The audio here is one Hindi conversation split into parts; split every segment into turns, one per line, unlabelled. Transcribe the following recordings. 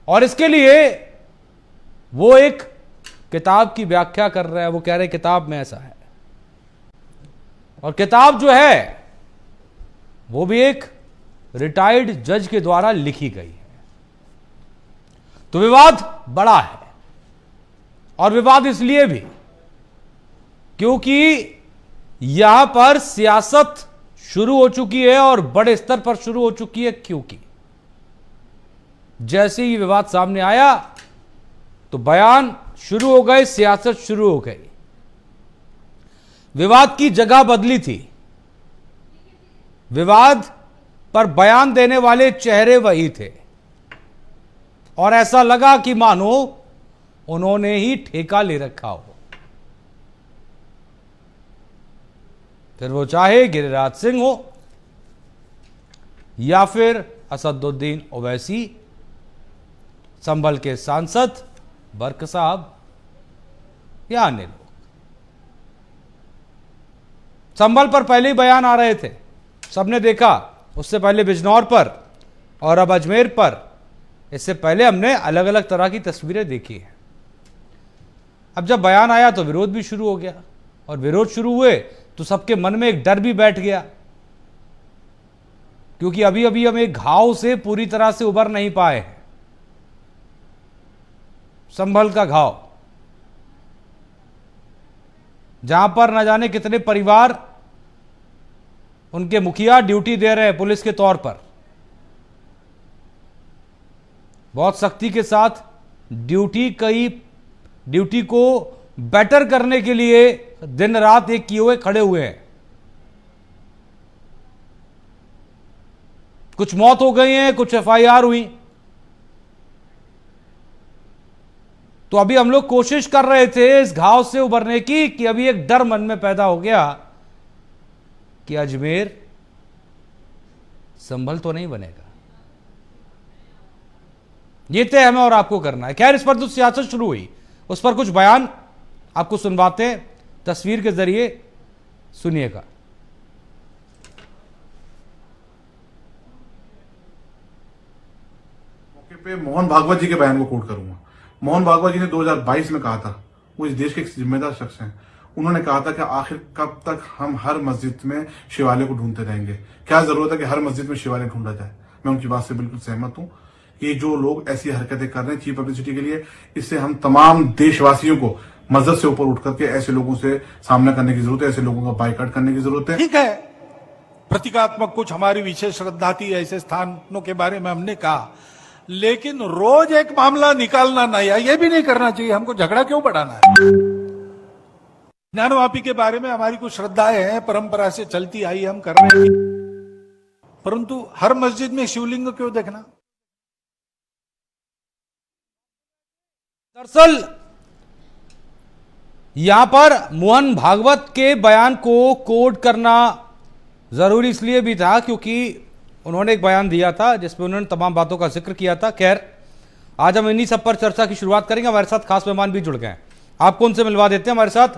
और इसके लिए वो एक किताब की व्याख्या कर रहे हैं। वो कह रहे किताब में ऐसा है, और किताब जो है वो भी एक रिटायर्ड जज के द्वारा लिखी गई है। तो विवाद बड़ा है, और विवाद इसलिए भी क्योंकि यहां पर सियासत शुरू हो चुकी है, और बड़े स्तर पर शुरू हो चुकी है। क्योंकि जैसे ही विवाद सामने आया तो बयान शुरू हो गए, सियासत शुरू हो गई। विवाद की जगह बदली थी, विवाद पर बयान देने वाले चेहरे वही थे, और ऐसा लगा कि मानो उन्होंने ही ठेका ले रखा हो। फिर वो चाहे गिरिराज सिंह हो या फिर असदुद्दीन ओवैसी, संभल के सांसद बर्क साहब या अन्य लोग। संभल पर पहले ही बयान आ रहे थे, सबने देखा। उससे पहले बिजनौर पर और अब अजमेर पर। इससे पहले हमने अलग अलग तरह की तस्वीरें देखी हैं। अब जब बयान आया तो विरोध भी शुरू हो गया, और विरोध शुरू हुए तो सबके मन में एक डर भी बैठ गया, क्योंकि अभी अभी हम एक घाव से पूरी तरह से उबर नहीं पाए हैं। संभल का घाव, जहां पर न जाने कितने परिवार उनके मुखिया ड्यूटी दे रहे हैं पुलिस के तौर पर, बहुत सख्ती के साथ ड्यूटी को बेटर करने के लिए दिन रात एक किए हुए खड़े हुए हैं। कुछ मौत हो गई है, कुछ एफआईआर हुई। तो अभी हम लोग कोशिश कर रहे थे इस घाव से उबरने की, कि अभी एक डर मन में पैदा हो गया कि अजमेर संभल तो नहीं बनेगा। ये तय हमें और आपको करना है। खैर, इस पर जो सियासत शुरू हुई उस पर कुछ बयान आपको सुनवाते हैं, तस्वीर के जरिए सुनिएगा।
मौके पे मोहन भागवत जी के बयान को कोट करूंगा। मोहन भागवत जी ने 2022 में कहा था, वो इस देश के एक जिम्मेदार शख्स हैं। उन्होंने कहा था कि आखिर कब तक हम हर मस्जिद में शिवालय को ढूंढते रहेंगे, क्या जरूरत है कि हर मस्जिद में शिवालय ढूंढा जाए। मैं उनकी बात से बिल्कुल सहमत हूं। ये जो लोग ऐसी हरकतें कर रहे हैं चीप पब्लिसिटी के लिए, इससे हम तमाम देशवासियों को मस्जिद से ऊपर उठ करके ऐसे लोगों से सामना करने की जरूरत है, ऐसे लोगों का बाइकआउट करने की जरूरत है।
ठीक है, प्रतीकात्मक कुछ हमारी विशेष श्रद्धा थी, ऐसे स्थानों के बारे में हमने कहा, लेकिन रोज एक मामला निकालना नया, ये भी नहीं करना चाहिए। हमको झगड़ा क्यों बढ़ाना है? ज्ञानवापी के बारे में हमारी कुछ श्रद्धाएं हैं, परंपरा से चलती आई, हम कर रहे हैं, परंतु हर मस्जिद में शिवलिंग क्यों देखना?
दरअसल यहां पर मोहन भागवत के बयान को कोट करना जरूरी इसलिए भी था क्योंकि उन्होंने एक बयान दिया था जिसमें उन्होंने तमाम बातों का जिक्र किया था। खैर, आज हम इन्हीं सब पर चर्चा की शुरुआत करेंगे। हमारे साथ खास मेहमान भी जुड़ गए हैं, आपको उनसे मिलवा देते हैं। हमारे साथ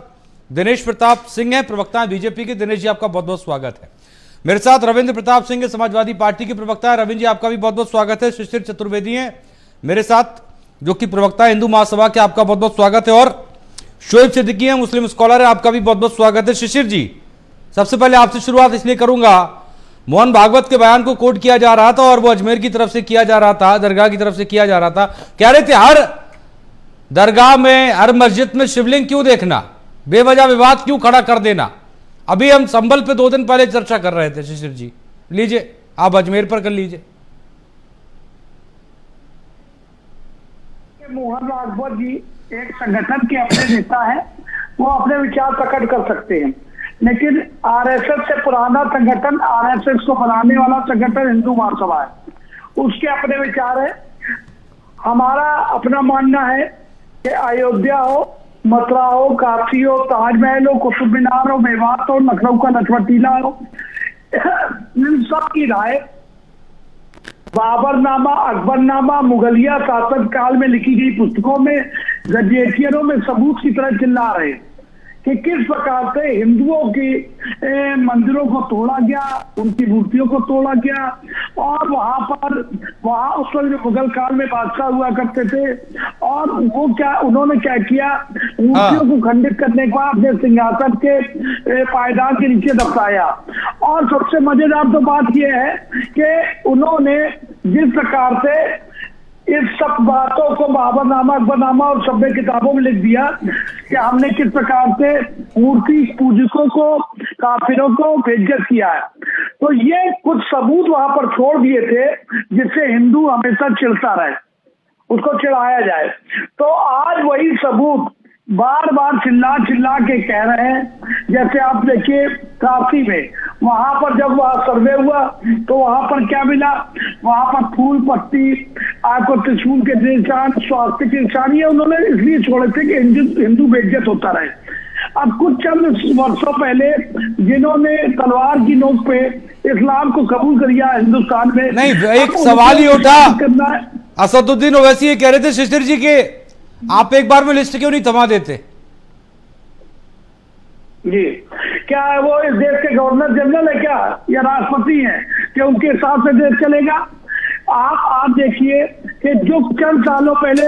दिनेश प्रताप सिंह हैं, प्रवक्ता हैं बीजेपी के। दिनेश जी, आपका बहुत बहुत स्वागत है। मेरे साथ रविंद्र प्रताप सिंह है, समाजवादी पार्टी के प्रवक्ता है। रविंद्र जी, आपका भी बहुत बहुत स्वागत है। शिशिर चतुर्वेदी हैं मेरे साथ, जो कि प्रवक्ता है हिंदू महासभा के, आपका बहुत बहुत स्वागत है। और शोएब सिद्दीकी है, मुस्लिम स्कॉलर है, आपका भी बहुत बहुत स्वागत है। शिशिर जी, सबसे पहले आपसे शुरुआत इसलिए करूंगा, मोहन भागवत के बयान को कोट किया जा रहा था और वो अजमेर की तरफ से किया जा रहा था, दरगाह की तरफ से किया जा रहा था। कह रहे थे हर दरगाह में, हर मस्जिद में शिवलिंग क्यों देखना, बेवजह विवाद क्यों खड़ा कर देना। अभी हम संभल पे 2 दिन पहले चर्चा कर रहे थे। शिशिर जी, लीजिए, आप अजमेर पर कर लीजिए।
मोहन भागवत जी एक संगठन के अपने नेता है, वो अपने विचार प्रकट कर सकते हैं, लेकिन आरएसएस से पुराना संगठन, आरएसएस को बनाने वाला संगठन हिंदू महासभा है, उसके अपने विचार है। हमारा अपना मानना है कि अयोध्या हो, मथुरा हो, काशी हो, ताजमहल हो, कुतुब मीनार हो, मेवात हो, लखनऊ का लखपतीला हो, इन सब की राय बाबरनामा, अकबरनामा, मुगलिया शासन काल में लिखी गई पुस्तकों में, गजेटियरों में सबूत की तरह चिल्ला रहे कि किस प्रकार से हिंदुओं की मंदिरों को तोड़ा गया, उनकी मूर्तियों को तोड़ा गया, और वहां उस वक्त जो मुगल काल में बादशाह हुआ करते थे, और वो उन्होंने क्या किया, मूर्तियों को खंडित करने के बाद अपने सिंहासन के पायदान के नीचे दफनाया। और सबसे मजेदार तो बात यह है कि उन्होंने जिस प्रकार से इस सब बातों को बाबरनामा, अकबरनामा और सभ्य किताबों में लिख दिया कि हमने किस प्रकार से मूर्ति पूजकों को, काफिरों को बेइज्जत किया है। तो ये कुछ सबूत वहां पर छोड़ दिए थे जिससे हिंदू हमेशा चिढ़ता रहे, उसको चिढ़ाया जाए। तो आज वही सबूत बार बार चिल्ला के कह रहे हैं। जैसे आप देखिए काशी में, वहां पर जब वह सर्वे हुआ तो वहां पर क्या मिला, वहां पर फूल पत्ती, आपको त्रिशूल के निशान, स्वास्तिक के निशान, ये उन्होंने इसलिए छोड़े थे कि हिंदू बेइज्जत होता रहे। अब कुछ चंद वर्षों पहले जिन्होंने तलवार की नोक पे इस्लाम को कबूल कर लिया हिंदुस्तान में,
नहीं, एक सवाल ही उठा, असदुद्दीन ओवैसी ये कह रहे थे शिशिर जी के आप एक बार में लिस्ट क्यों नहीं थमा देते?
जी, क्या है वो इस देश के गवर्नर जनरल है क्या, या राष्ट्रपति हैं कि उनके हिसाब से देश चलेगा? आप देखिए कि जो चंद सालों पहले,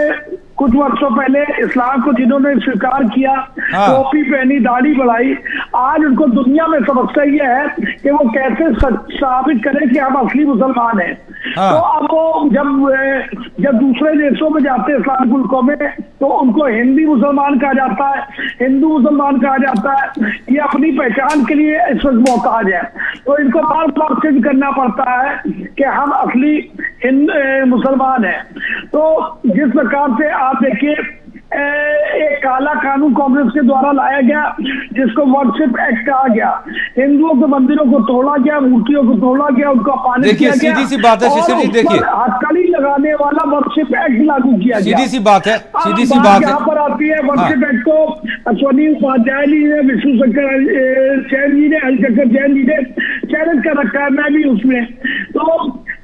कुछ वर्षों पहले इस्लाम को जिन्होंने स्वीकार किया, टोपी पहनी, दाढ़ी बढ़ाई, आज उनको दुनिया में समस्या यह है कि वो कैसे साबित करें कि हम असली मुसलमान हैं। तो अब वो जब दूसरे देशों में जाते हैं इस्लामिक मुल्कों में, तो उनको हिंदी मुसलमान कहा जाता है, हिंदू मुसलमान कहा जाता है। ये अपनी पहचान के लिए इस वक्त मोहताज है। तो इनको बार बार सिद्ध करना पड़ता है कि हम असली मुसलमान हैं। तो जिस प्रकार से आप देखिए एक काला कानून कांग्रेस के द्वारा लाया गया जिसको वर्शिप एक्ट कहा गया, हिंदुओं के मंदिरों को तोड़ा गया, मूर्तियों को तोड़ा गया, उनको अपमानित किया गया।
सीधी सी बात है शिशिर जी, देखिए
हथकड़ी लगाने वाला वर्शिप एक्ट लागू किया गया।
सीधी सी बात है, सीधी सी बात है।
यहाँ पर आती है वर्शिप एक्ट को अश्वनी उपाध्याय जी ने, विष्णु शंकर जैन जी ने, हरिशंकर जैन जी ने चैलेंज कर रखा है, मैं भी उसमें। तो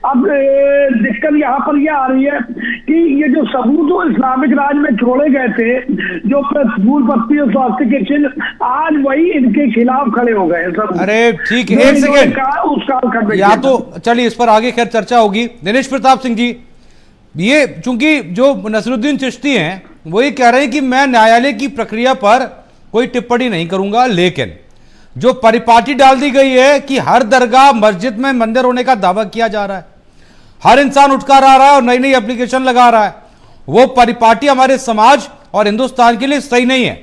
अब दिक्कत यहाँ पर यह आ रही है कि ये जो सबूत जो इस्लामिक राज में छोड़े गए थे, जो फूल पत्ती और स्वास्तिक के चिन्ह, आज वही इनके खिलाफ खड़े हो गए सब।
अरे ठीक है, एक सेकेंड, या तो चलिए इस पर आगे खैर चर्चा होगी। दिनेश प्रताप सिंह जी, ये चूंकि जो नसरुद्दीन चिश्ती हैं वो ये कह रहे हैं कि मैं न्यायालय की प्रक्रिया पर कोई टिप्पणी नहीं करूंगा, लेकिन जो परिपाटी डाल दी गई है कि हर दरगाह मस्जिद में मंदिर होने का दावा किया जा रहा है, हर इंसान उठकर आ रहा है और नई नई एप्लीकेशन लगा रहा है, वो परिपाटी हमारे समाज और हिंदुस्तान के लिए सही नहीं है।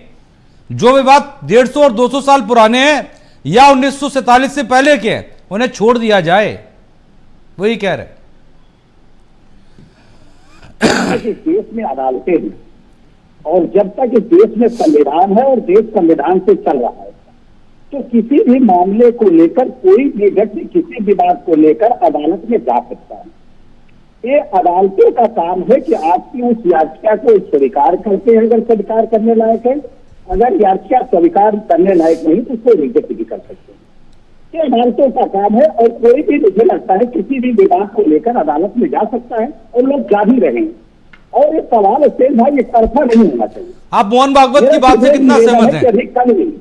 जो विवाद 150 और 200 साल पुराने हैं या 1947 से पहले के हैं, उन्हें छोड़ दिया जाए, वही कह रहे।
देश में अदालतें हैं और जब तक इस देश में संविधान है और देश संविधान से चल रहा है, तो किसी भी मामले को लेकर कोई भी व्यक्ति किसी भी बात को लेकर अदालत में जा सकता है। ये अदालतों का काम है कि आपकी उस याचिका को स्वीकार करते हैं, अगर स्वीकार करने लायक है, अगर याचिका स्वीकार करने लायक नहीं तो उसको रिजेक्ट भी कर सकते हैं। ये अदालतों का काम है और कोई भी, मुझे लगता है, किसी भी विवाद को लेकर अदालत में जा सकता है और लोग जा भी रहे हैं। और ये सवाल स्टेन भाई एक तरफा नहीं होना चाहिए।
आप मोहन भागवत की बात से कितना सहमत हैं?
अधिक कल नहीं,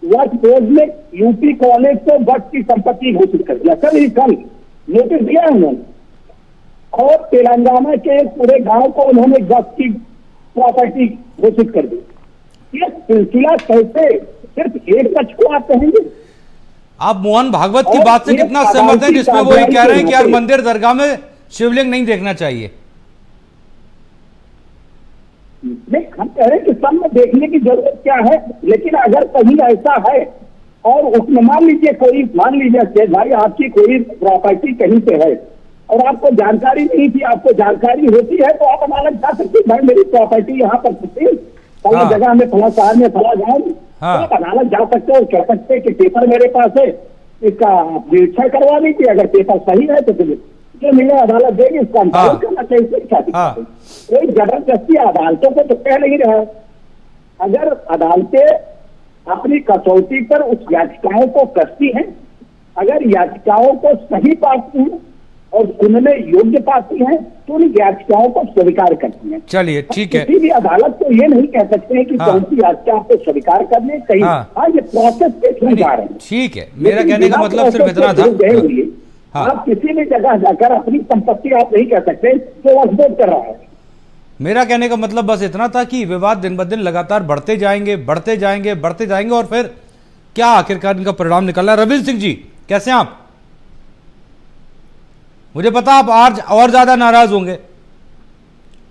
वक्फ बोर्ड ने यूपी कॉलेज को वक्फ की संपत्ति घोषित कर दिया, कल नोटिस दिया उन्होंने, और तेलंगाना के पूरे गांव को उन्होंने वक्फ की प्रॉपर्टी घोषित कर दी। ये सिलसिला कैसे सिर्फ एक पक्ष को आप कहेंगे?
आप मोहन भागवत की बात से कितना सहमत हैं जिसमें वो ये कह रहे हैं कि यार मंदिर दरगाह में शिवलिंग नहीं देखना चाहिए?
नहीं, हम कह रहे हैं कि सब में देखने की जरूरत क्या है, लेकिन अगर कहीं ऐसा है और उसमें मान लीजिए भाई आपकी कोई प्रॉपर्टी कहीं पे है और आपको जानकारी नहीं थी, आपको जानकारी होती है तो आप अदालत जा सकते हैं, भाई मेरी प्रॉपर्टी यहाँ पर फला जगह में, फला शहर में, फला गाँव में, तो आप अदालत जा सकते हो और कह सकते हैं कि पेपर मेरे पास है, इसका निरीक्षण करवा दीजिए, अगर पेपर सही है तो फिर जो मिले अदालत देगी, इसका अंतर करना चाहिए। कोई जबरदस्ती अदालतों को तो कह नहीं रहा। अगर अदालतें अपनी कसौटी पर उस याचिकाओं को कसती हैं, अगर याचिकाओं को सही पाती हैं और सुनने योग्य पाती हैं तो उन याचिकाओं को स्वीकार करती हैं।
चलिए ठीक है।
किसी भी अदालत को ये नहीं कह सकते हैं कि
हाँ।
कौन सी याचिका आपको स्वीकार करने कहीं।
हाँ।
ये प्रोसेस के थ्रू जा रहे हैं।
ठीक है, मेरा
लेकिन
कहने का
बिना
मतलब सिर्फ
प्रोसेस
इतना
के
था।
थ्रू गए हुए
हाँ।
आप किसी भी जगह जाकर अपनी संपत्ति आप नहीं कह सकते जो वक्फ कर रहा है।
मेरा कहने का मतलब बस इतना था कि विवाद दिन ब दिन लगातार बढ़ते जाएंगे, बढ़ते जाएंगे, बढ़ते जाएंगे, और फिर क्या आखिरकार इनका परिणाम निकलना है। रविंद्र सिंह जी, कैसे हैं आप? मुझे पता आप आज और ज्यादा नाराज होंगे,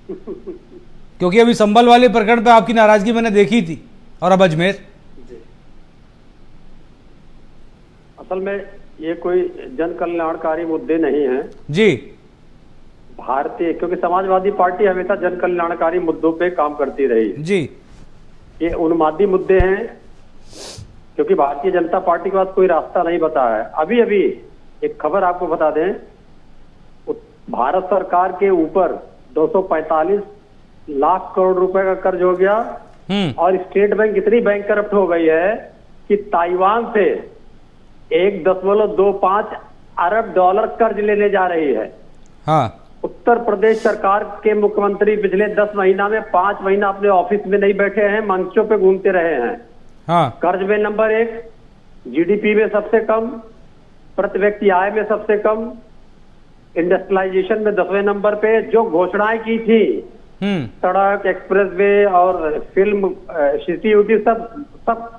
क्योंकि अभी संभल वाले प्रकरण पे आपकी नाराजगी मैंने देखी थी, और अब अजमेर।
असल में ये कोई जन कल्याणकारी मुद्दे नहीं हैं
जी
भारतीय, क्योंकि समाजवादी पार्टी हमेशा जन कल्याणकारी मुद्दों पे काम करती रही है।
जी।
ये उन्मादी मुद्दे हैं, क्योंकि भारतीय जनता पार्टी के पास कोई रास्ता नहीं बता है। अभी अभी एक खबर आपको बता दें, भारत सरकार के ऊपर 245 लाख करोड़ रुपए का कर्ज हो गया, और स्टेट बैंक इतनी बैंक करप्ट हो गई है कि ताइवान से 1.25 अरब डॉलर कर्ज लेने जा रही है।
हाँ।
उत्तर प्रदेश सरकार के मुख्यमंत्री पिछले 10 महीना में 5 महीना अपने ऑफिस में नहीं बैठे हैं, मंचों पे घूमते रहे हैं।
हाँ।
कर्ज में नंबर 1, जीडीपी में सबसे कम, प्रति व्यक्ति आय में सबसे कम, इंडस्ट्रियलाइजेशन में 10वें नंबर पे। जो घोषणाएं की थी, सड़क, एक्सप्रेसवे और फिल्म सिटी यूटी, सब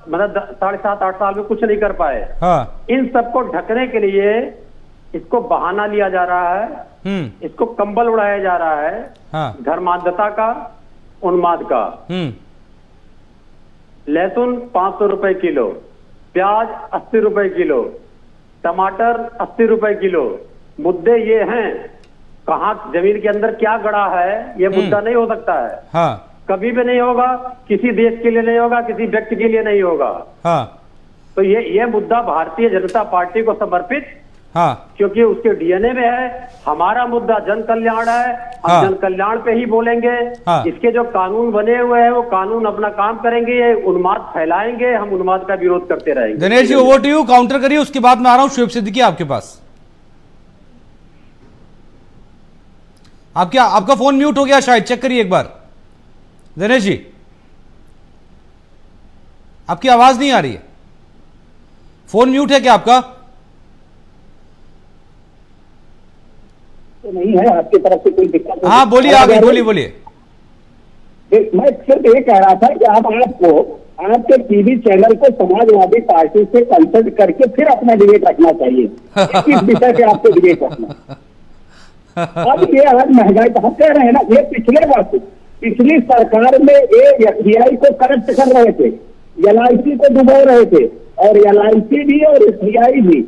मतलब 7.5-8 साल में कुछ नहीं कर पाए।
हाँ।
इन सबको ढकने के लिए इसको बहाना लिया जा रहा है, इसको कंबल उड़ाया जा रहा है।
हाँ।
धर्मांधता का, उन्माद का। लहसुन 500 रुपए किलो, प्याज 80 रुपए किलो, टमाटर 80 रुपए किलो। मुद्दे ये हैं, कहाँ जमीन के अंदर क्या गड़ा है, ये मुद्दा नहीं हो सकता है।
हाँ।
कभी भी नहीं होगा, किसी देश के लिए नहीं होगा, किसी व्यक्ति के लिए नहीं होगा।
हाँ।
तो ये मुद्दा भारतीय जनता पार्टी को समर्पित,
हाँ।
क्योंकि उसके डीएनए में है। हमारा मुद्दा जन कल्याण है, हम
हाँ।
जन कल्याण पे ही बोलेंगे।
हाँ।
इसके जो कानून बने हुए हैं वो कानून अपना काम करेंगे, ये उन्माद फैलाएंगे, हम उन्माद का विरोध करते रहेंगे।
Dinesh ji, over to you, counter करिए, उसके बाद मैं आ रहा हूं शुएब सिद्दीकी आपके पास। आपका फोन म्यूट हो गया शायद, चेक करिए एक बार। दिनेश जी, आपकी आवाज नहीं आ रही है, फोन म्यूट है क्या आपका?
तो नहीं है आपकी तरफ से कोई दिक्कत?
हाँ बोलिए, आगे बोलिए।
मैं सिर्फ ये कह रहा था कि आपको आपके टीवी चैनल को समाजवादी पार्टी से कंसल्ट करके फिर अपना डिबेट रखना चाहिए। किस विषय पे आपको डिबेट रखना? अब ये अलग महंगाई तो हम कह रहे हैं ना, ये पिछले वर्ष पिछली सरकार में एसबीआई को करप्ट कर रहे थे, एलआईसी को डुबो रहे थे, और एलआईसी भी और एसबीआई भी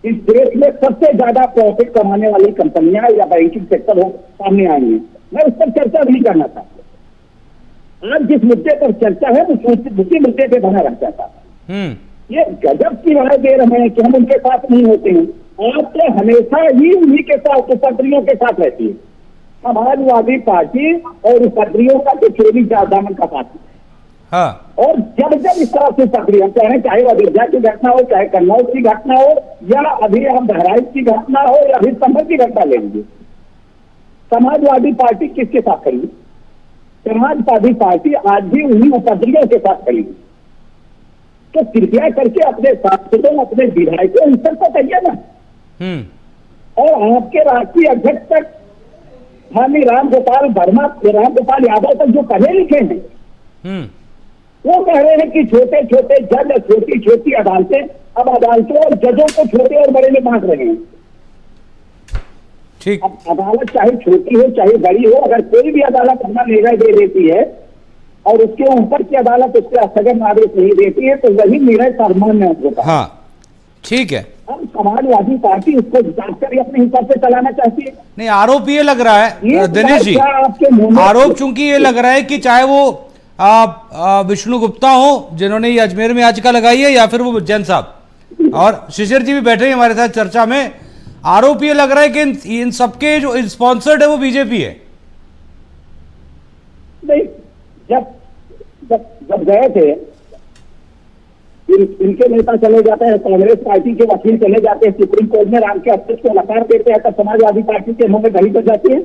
इस देश में सबसे ज्यादा प्रॉफिट कमाने वाली कंपनियां या बैंकिंग सेक्टर हो सामने आई है। मैं उस पर चर्चा नहीं करना चाहता। आज जिस मुद्दे पर चर्चा है उसी मुद्दे पे बना रह जाता है। ये गजब की राय दे रहे हैं कि हम उनके साथ नहीं होते हैं। आप तो हमेशा ही उन्हीं के साथ, उपद्रवियों के साथ रहती है। समाजवादी पार्टी और उपद्रवियों का तो चोरी दामन का पार्टी।
हाँ।
और जब इस तरह से सक्रिय हम चाहे वो अयोध्या की घटना हो, चाहे कन्नौज की घटना हो, या अभी हम बहराइच की घटना हो, या अभी संभल की घटना लेंगे, समाजवादी पार्टी किसके साथ खड़ी? समाजवादी पार्टी आज भी उन्हीं उपद्रवियों के साथ खड़ी। तो कृपया करके अपने सांसदों, अपने विधायकों, इन सबको कहिए ना। और आपके राष्ट्रीय अध्यक्ष तक, माननीय रामगोपाल यादव तक जो पढ़े लिखे हैं, वो कह रहे हैं कि छोटे छोटे जज, छोटी छोटी अदालतें, अब अदालतों और जजों को छोटे और बड़े में बांट रहे हैं।
ठीक।
अब अदालत चाहे छोटी हो चाहे बड़ी हो, अगर कोई भी अदालत अपना निर्णय दे देती है और उसके ऊपर की अदालत उस पर स्थगन आदेश नहीं देती है, तो वही निर्णय सामान्य होता है।
हाँ, ठीक है।
अब समाजवादी पार्टी उसको जाकर अपने हिसाब से चलाना चाहती है।
नहीं, आरोप ये लग रहा है दिनेश जी,
आपके
आरोप चूंकि ये लग रहा है कि चाहे वो विष्णु गुप्ता हो जिन्होंने ये अजमेर में याचिका लगाई है, या फिर वो जैन साहब और शिशिर जी भी बैठे हैं हमारे साथ चर्चा में, आरोप ये लग रहा है कि इन सबके जो स्पॉन्सर्ड है वो बीजेपी है।
नहीं, जब गए थे इनके नेता चले जाते हैं, कांग्रेस पार्टी के वकील चले जाते हैं सुप्रीम कोर्ट में, राम के अध्यक्ष को नकार देते हैं, तब समाजवादी पार्टी के मुंह में दही कर जाती है।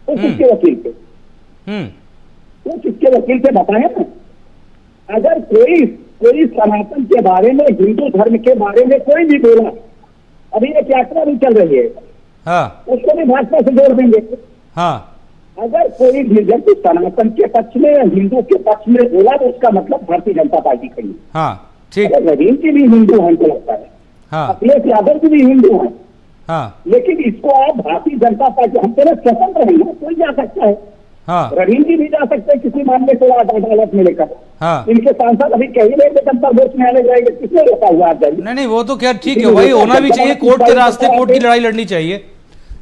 तो किसके वकील पे, तो किसके वकील से बताए ना। अगर कोई सनातन के बारे में, हिंदू धर्म के बारे में कोई भी बोला, अभी एक यात्रा भी चल रही है,
हाँ
उसको भी भाजपा से जोड़ देंगे।
हाँ
अगर कोई भी जब सनातन के पक्ष में या हिंदू के पक्ष में बोला तो उसका मतलब भारतीय जनता पार्टी खड़ी है।
हाँ ठीक,
अगर रहीम जी भी हिंदू हैं, हमको लगता है,
हाँ
अखिलेश यादव जी भी हिंदू हैं,
हाँ
लेकिन इसको आप भारतीय जनता पार्टी, हम तेरे स्वतंत्र हैं ना, कोई जा सकता है।
हाँ
रहीम जी भी जा सकते हैं किसी मामले को अदालत में लेकर।
हाँ
इनके सांसद अभी कह ही रहे थे जनता वोट में आने जाएंगे, किसने रोका हुआ आप जाइए।
नहीं वो तो खैर ठीक है भाई, होना भी चाहिए, कोर्ट के रास्ते कोर्ट की लड़ाई लड़नी चाहिए,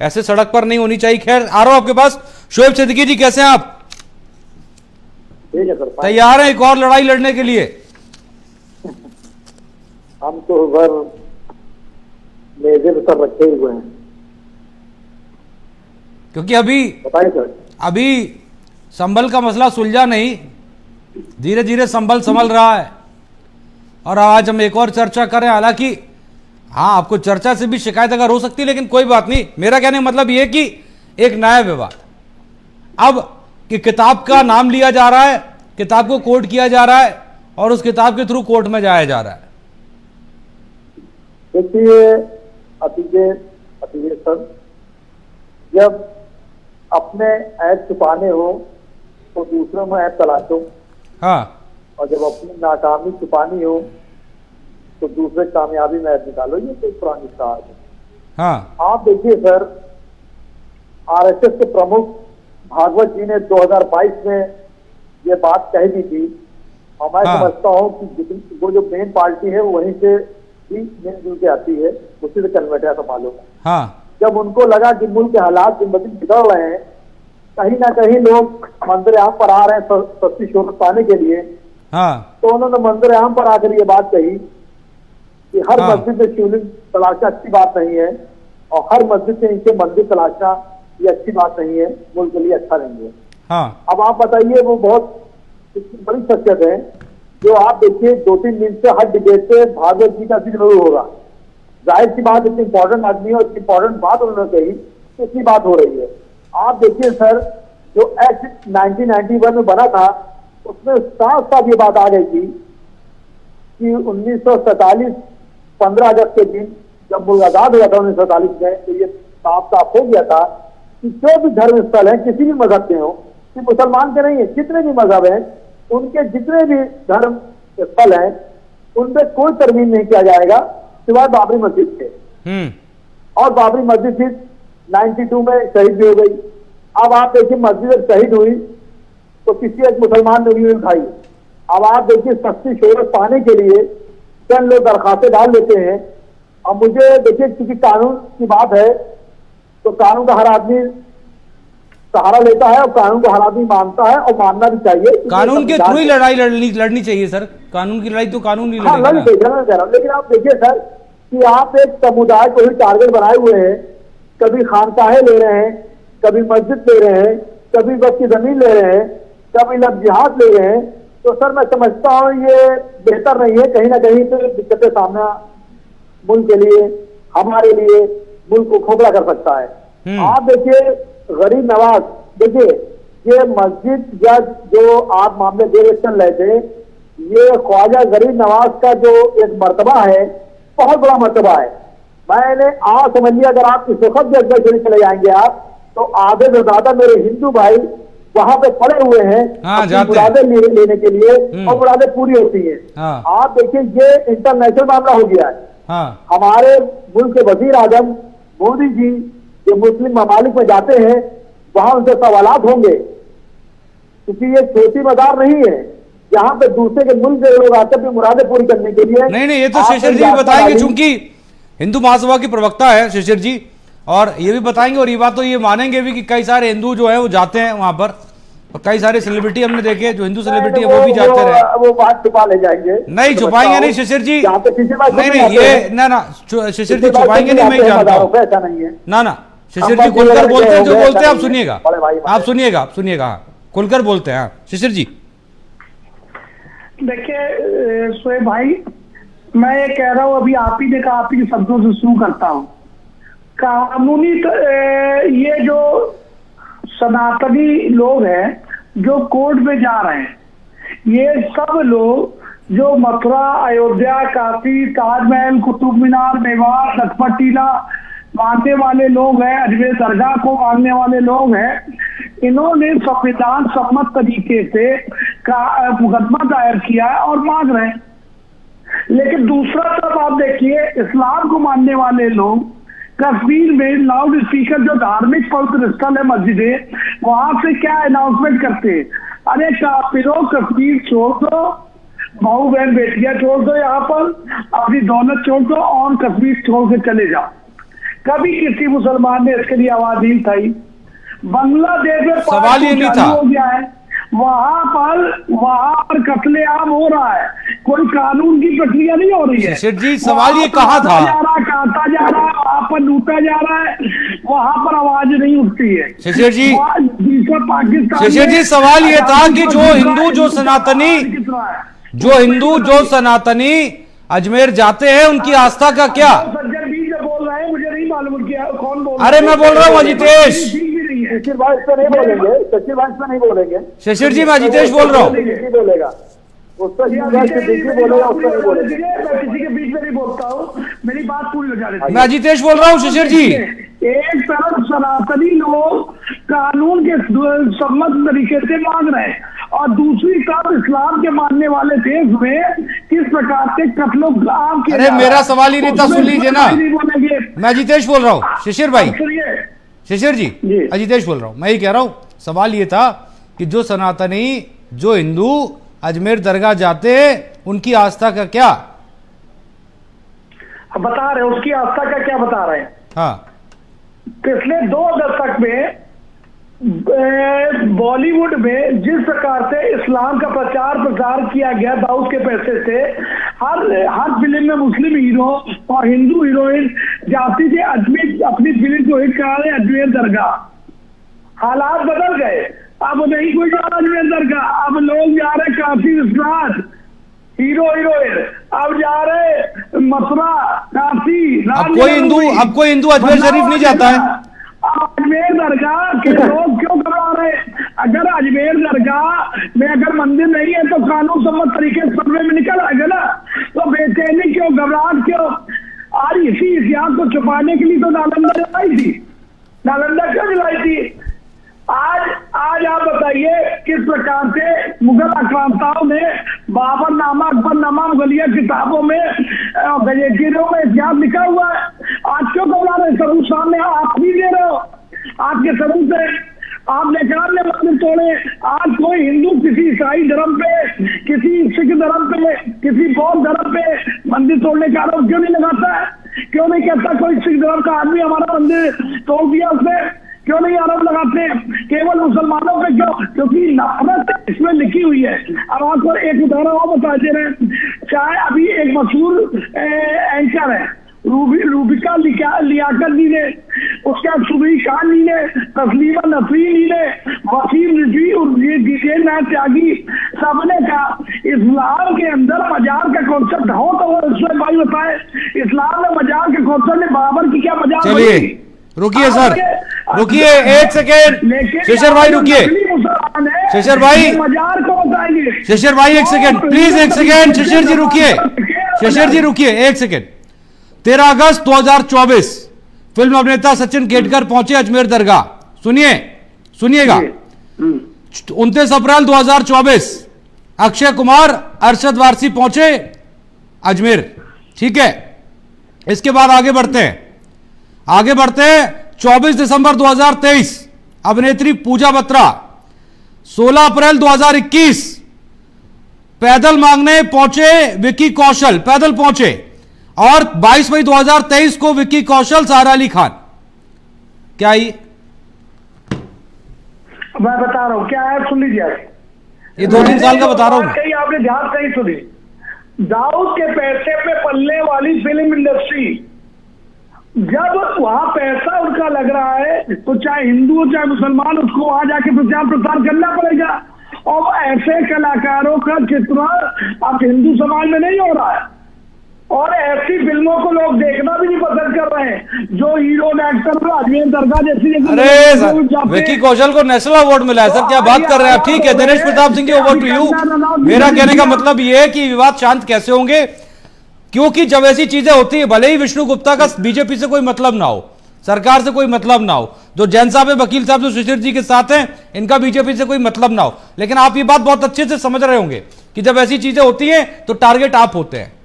ऐसे सड़क पर नहीं होनी चाहिए। खैर आ रहा हूं आपके पास, शोएब सिद्दीकी जी कैसे हैं आप?
ठीक है सर,
तैयार हैं एक और लड़ाई लड़ने के लिए?
हम तो उधर मेजर पर रखे हुए हैं,
क्योंकि अभी
बताइए सर।
अभी संभल का मसला सुलझा नहीं, धीरे धीरे संभल संभल रहा है, और आज हम एक और चर्चा करें। हालांकि हाँ, आपको चर्चा से भी शिकायत अगर हो सकती है, लेकिन कोई बात नहीं। मेरा कहने का मतलब यह कि एक नया विवाद अब कि किताब का नाम लिया जा रहा है, किताब को कोट किया जा रहा है, और उस किताब के थ्रू कोर्ट में जाया जा रहा है।
देखिए अतिजय सर, जब अपने ऐप छुपाने हो तो दूसरों में ऐप तलाशो,
हाँ, और
जब अपनी नाकामी छुपानी हो तो दूसरे कामयाबी में ऐप निकालो। ये तो पुरानी कहावत है।
हाँ,
आप देखिए सर, आरएसएस के प्रमुख भागवत जी ने 2022 में ये बात कही दी थी, और मैं समझता हूँ कि वो जो मेन पार्टी है वहीं से भी मिलजुल के आती है, उसी से कन्वर्ट है, तो मालूम है।
हाँ,
जब उनको लगा कि मुल्क के हालात दिन ब दिन बिगड़ रहे हैं, कहीं ना कहीं लोग मंदिर आम पर आ रहे हैं सस्ती शोहरत पाने के लिए,
हाँ,
तो उन्होंने मंदिर आम पर आकर ये बात कही कि हर मस्जिद में शिवलिंग तलाशना अच्छी बात नहीं है, और हर मस्जिद से नीचे मंदिर तलाशना ये अच्छी बात नहीं है, मुल्क के लिए अच्छा नहीं है।
हाँ,
अब आप बताइए, वो बहुत बड़ी शख्सियत है, जो आप देखिए 2-3 दिन से हर डिबेट पे भागवत जी का जिक्र होगा। जाहिर सी बात, इतनी इंपॉर्टेंट आदमी है और इतनी इंपॉर्टेंट बात उन्होंने कही, तो इतनी बात हो रही है। आप देखिए सर, जो एक्ट 1991 में बना था, उसमें साफ साफ ये बात आ गई थी कि 1947 15 अगस्त के दिन जब मुल्क आजाद हुआ था 1947 में, तो ये साफ साफ हो गया था कि जो भी धर्म स्थल है, किसी भी मजहब के हो, सिर्फ मुसलमान के नहीं है, जितने भी मजहब हैं, उनके जितने भी धर्म स्थल हैं, उन पर कोई तरमीम नहीं किया जाएगा सिवाय बाबरी मस्जिद के। और बाबरी मस्जिद 92 में शहीद भी हो गई। अब आप देखिए, मस्जिद शहीद हुई तो किसी एक मुसलमान ने नहीं उठाई। अब आप देखिए, सस्ती शोहरत पाने के लिए चंद लोग दरखास्तें डाल लेते हैं। अब मुझे देखिए, क्योंकि कानून की बात है, तो कानून का हर आदमी सहारा लेता है, और कानून को हर आदमी मानता है, और मानना भी चाहिए।
कानून के थ्रू ही लड़ाई लड़नी चाहिए सर, कानून की लड़ाई तो कानून ही लड़ेगा ना।
लेकिन आप देखिए सर कि आप एक समुदाय को ही टारगेट बनाए हुए हैं, कभी खानकाहें ले रहे हैं, कभी मस्जिद ले रहे हैं, कभी वक्त की जमीन ले रहे हैं, कभी लफ्ज़ जिहाद ले रहे हैं। तो सर मैं समझता हूँ ये बेहतर नहीं है, कहीं ना कहीं से दिक्कतें सामना मुल्क के लिए, हमारे लिए मुल्क को खोखला कर सकता है। आप देखिए, गरीब नवाज, देखिए ये मस्जिद या जो आप मामले डायरेक्शन रहे थे, ये ख्वाजा गरीब नवाज का जो एक मर्तबा है, बहुत बड़ा मर्तबा है। मैंने आज समझ लिया, अगर आप इस वक्त भी अकबर शरीफ चले जाएंगे आप, तो आधे से ज्यादा मेरे हिंदू भाई वहां पे पड़े हुए हैं मुरादें लेने के लिए, और मुरादें पूरी होती हैं। आप देखिए, ये इंटरनेशनल मामला हो गया है। हमारे मुल्क के वजीर आजम मोदी जी जो मुस्लिम ममालिक में जाते हैं, वहां उनसे सवालात होंगे, क्योंकि ये छोटी मदार नहीं है। यहाँ पे दूसरे के मुल्क के लोग आते हैं मुरादें पूरी करने के लिए।
नहीं, ये तो शिशिर जी बताएंगे, चूंकि हिंदू महासभा के प्रवक्ता है शिशिर जी, और ये भी बताएंगे, और ये बात तो ये मानेंगे भी कि कई सारे हिंदू जो है वो जाते हैं वहां पर, और कई सारे सेलिब्रिटी हमने देखे जो हिंदू सेलिब्रिटी है वो भी जाते रहे।
वो बात छुपा ले जाएंगे,
नहीं छुपाएंगे नहीं शिशिर जी, नहीं ये ना शिशिर जी छुपाएंगे नहीं, मैं जानता हूँ, ऐसा नहीं है ना। शिशिर जी खुलकर बोलते हैं, जो बोलते हैं आप सुनिएगा, आप सुनिएगा खुलकर बोलते हैं। शिशिर जी
देखिए शोएब भाई, मैं ये कह रहा हूँ, अभी आप ही ने कहा, आप ही के शब्दों से शुरू करता हूँ। कानूनी ये जो सनातनी लोग हैं जो कोर्ट में जा रहे हैं, ये सब लोग जो मथुरा, अयोध्या, काशी, ताजमहल, कुतुब मीनार, मेवाड़, लखपत टीला मानने वाले लोग हैं, अजमेर दरगाह को मानने वाले लोग हैं, इन्होंने संविधान सम्मत तरीके से मुकदमा दायर किया है और मांग रहे हैं। लेकिन दूसरा तरफ आप देखिए, इस्लाम को मानने वाले लोग कश्मीर में लाउड स्पीकर, जो धार्मिक पवित्र स्थल है मस्जिदें, वहां से क्या अनाउंसमेंट करते हैं, अरे काफिरों कश्मीर छोड़ दो, बहू बहन बेटियां छोड़ दो, यहाँ पर अपनी दौलत छोड़ दो और कश्मीर छोड़ के चले जाओ। कभी किसी मुसलमान ने इसके लिए आवाज नहीं उठाई। बांग्लादेश में
सवाल ये नहीं था,
हो गया है, वहां पर कत्लेआम हो रहा है, कोई कानून की प्रक्रिया नहीं हो रही है।
शिशिर जी, सवाल ये कहाँ था?
काटा जा रहा है, वहां पर लूटा जा रहा है, वहां पर आवाज नहीं उठती है।
शिशिर जी,
पाकिस्तान,
शिशिर जी, सवाल ये था कि जो हिंदू, जो सनातनी अजमेर जाते हैं, उनकी आस्था का क्या?
सज्जन बीच में बोल रहे हैं, मुझे नहीं मालूम क्या कौन बोल।
अरे मैं बोल रहा हूँ अजितेश।
शिशिर भाई इस पर नहीं बोलेंगे, शिशिर भाई इस पर नहीं बोलेंगे।
शिशिर जी, मैं अजितेश बोल रहा हूँ।
बोलेगा उस पर बोलेगा, उस पर नहीं बोलेगा।
मैं किसी के बीच में नहीं बोलता हूँ, मेरी बात पूरी हो जाने दीजिए।
मैं अजितेश बोल रहा हूँ। शिशिर जी,
एक तरफ सनातनी लोग कानून के सम्मत तरीके से मांग रहे हैं और दूसरी तरफ इस्लाम के मानने वाले देश में किस प्रकार से कत्लो आम किया।
अरे मेरा सवाल ही नहीं था, सुन लीजिए ना।
बोलेंगे,
मैं अजितेश बोल रहा हूँ। शिशिर भाई, शिशिर
जी।
जी, अजितेश बोल रहा हूँ। मैं ये कह रहा हूँ, सवाल ये था कि जो सनातनी, जो हिंदू अजमेर दरगाह जाते हैं, उनकी आस्था का क्या?
बता रहे, उसकी आस्था का क्या बता रहे हैं।
हाँ,
पिछले 2 दशक में बॉलीवुड में जिस प्रकार से इस्लाम का प्रचार प्रसार किया गया दाऊद के पैसे से, हर फिल्म में मुस्लिम हीरो और हिंदू हीरोइन जाती थी अजमेर, अपनी फिल्म को हिट करा रहे अजमेर दरगाह। हालात बदल गए, अब नहीं कोई जा रहा अजमेर दरगाह, अब लोग जा रहे काशी विश्वनाथ, हीरो हीरोइन अब जा रहे मथुरा, काशी।
अब कोई हिंदू अजमेर शरीफ नहीं जाता है।
अजमेर दरगाह के लोग क्यों करवा रहे? अगर अजमेर दरगाह में अगर मंदिर नहीं है तो कानून सम्मत तरीके से सर्वे में निकल आएगा ना, तो बेचैनी क्यों, घबराहट क्यों? आज इसी इतिहास को छुपाने के लिए तो नालंदा जलाई थी। नालंदा क्यों जलाई थी? आज आप बताइए किस प्रकार से मुगल आक्रांताओं ने बाबर नामा, अकबर नामा, मुगलिया किताबों में, गजेटियरों में इतिहास लिखा हुआ है। आज क्यों घबरा रहे? सबूत सामने आप भी दे रहे हो, आपके सबूत है। आप नेकार ने मंदिर तोड़े, आज कोई हिंदू किसी ईसाई धर्म पे, किसी सिख धर्म पे, किसी बौद्ध धर्म पे मंदिर तोड़ने का आरोप क्यों नहीं लगाता है? क्यों नहीं कहता कोई सिख धर्म का आदमी हमारा मंदिर तोड़ दिया उसने? क्यों नहीं आरोप लगाते? केवल मुसलमानों पे क्यों? क्योंकि नफरत इसमें लिखी हुई है। अब आपको एक उदाहरण और बता दे रहे हैं, चाहे अभी एक मशहूर एंकर है रूबिका लियाकत जी ने, उसका सुबी खान जी ने, तस्लीमा नसरीन जी ने, वसीम रिजवी नाथ त्यागी, सबने कहा इस्लाम के अंदर मजार का कॉन्सेप्ट हो तो वो उसमें भाई बताए, इस्लाम में मजार के कॉन्सेप्ट ने बराबर की क्या मजार?
चलिए रुकिए सर, रुकिए एक सेकेंड। शिशिर भाई रुकिए, शिशिर भाई,
मजार को बताएंगे।
शिशिर भाई एक सेकेंड प्लीज, एक सेकेंड। शिशिर जी रुकिए, शिशिर जी रुकिए एक सेकेंड। 13 अगस्त 2024 फिल्म अभिनेता सचिन केटकर पहुंचे अजमेर दरगाह। सुनिएगा। 29 अप्रैल 2024 अक्षय कुमार, अरशद वारसी पहुंचे अजमेर। ठीक है, इसके बाद आगे बढ़ते हैं। 24 दिसंबर 2023 अभिनेत्री पूजा बत्रा। 16 अप्रैल 2021 पैदल मांगने पहुंचे विक्की कौशल, पैदल पहुंचे। और 22 मई 2023 को विक्की कौशल, सारा अली खान। क्या ये
मैं बता रहा हूं क्या है, सुन लीजिए।
ये 2-3 साल का बता रहा हूं।
कहीं आपने ध्यान कहीं सुनी, दाऊद के पैसे पे पलने वाली फिल्म इंडस्ट्री, जब वहां पैसा उनका लग रहा है तो चाहे हिंदू हो चाहे मुसलमान, उसको वहां जाके प्रचार प्रसार करना पड़ेगा। और ऐसे कलाकारों का चित्रण अब हिंदू समाज में नहीं हो रहा है, और ऐसी फिल्मों को लोग देखना भी नहीं पसंद कर रहे हैं जो हीरो एक्टर अजमेर दरगाह जैसी
अरे सर, विकी कौशल को नेशनल अवार्ड मिला है सर, क्या बात कर रहे हैं आप? ठीक है Dinesh Pratap Singh ji, over to you. मेरा कहने का मतलब ये है कि विवाद शांत कैसे होंगे, क्योंकि जब ऐसी चीजें होती है, भले ही विष्णु गुप्ता का बीजेपी से कोई मतलब ना हो, सरकार से कोई मतलब ना हो, जो जैन साहब है, वकील साहब जो शिशिर जी के साथ हैं, इनका बीजेपी से कोई मतलब ना हो, लेकिन आप ये बात बहुत अच्छे से समझ रहे होंगे कि जब ऐसी चीजें होती हैं तो टारगेट आप होते हैं।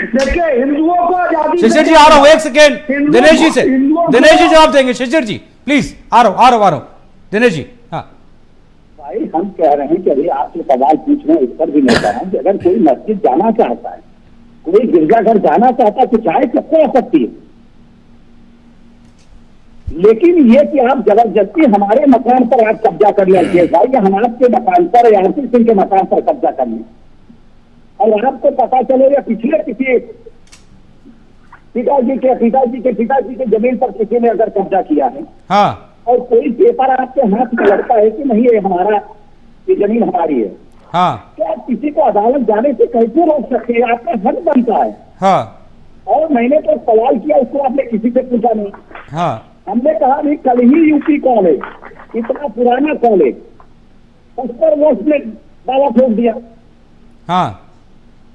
देखिए हिंदुओं को आजादी,
शिशिर जी आ रहा हूं, एक सेकेंड दिनेश जी से, दिनेश जी जवाब देंगे। शिशिर जी प्लीज, आ रहा हूं दिनेश जी। हाँ
भाई हम कह रहे हैं कि अभी आप जो सवाल पूछ रहे हैं इस पर भी मैं कह रहा हूं कि अगर कोई मस्जिद जाना चाहता है, कोई गिरजाघर जाना चाहता है तो चाहे सबको आ सकती है, लेकिन ये कि आप जबरदस्ती हमारे मकान पर आप कब्जा कर लेंगे भाई, या हम आपके मकान पर या आरती सिंह के मकान पर कब्जा कर लें, और आपको पता चलेगा पिछले किसी पिताजी के जमीन पर किसी ने अगर कब्जा किया है,
हाँ,
और कोई पेपर आपके हाथ में लगता है कि नहीं ये हमारा, ये जमीन हमारी है,
हाँ,
तो आप किसी को अदालत जाने से कैसे रोक सकते हैं? आपका हक बनता है।
हाँ,
और मैंने तो सवाल किया, उसको आपने किसी से पूछा नहीं।
हाँ,
हमने कहा नहीं, कल ही यूपी कॉलेज, इतना पुराना कॉलेज, उस पर वो उसने दावा ठोक दिया।
हाँ,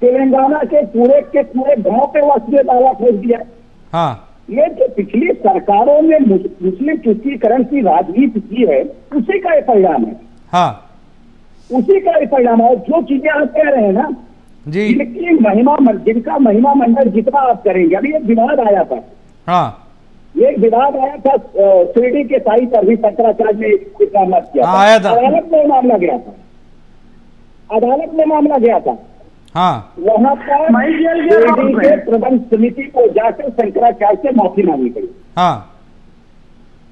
तेलंगाना के पूरे गांव पे वो उसने दावा ठोक दिया।
हाँ,
ये जो पिछली सरकारों ने मुस्लिम तुष्टीकरण की राजनीति की है, उसी का ये परिणाम है।
हाँ,
उसी का ये परिणाम है। और जो चीजें आप कह रहे हैं ना
जी,
जिनका महिमा मंडल जितना आप करेंगे, अभी एक विवाद आया था,
हाँ,
ये विवाद आया था शिरडी के साई पर भी शंकराचार्य ने इसका मत किया
हाँ, आया था।
अदालत में मामला गया था, अदालत में मामला गया था।
हाँ,
वहां पर शिरडी के प्रबंध समिति को जाकर शंकराचार्य से माफी मांगनी पड़ी।
हाँ,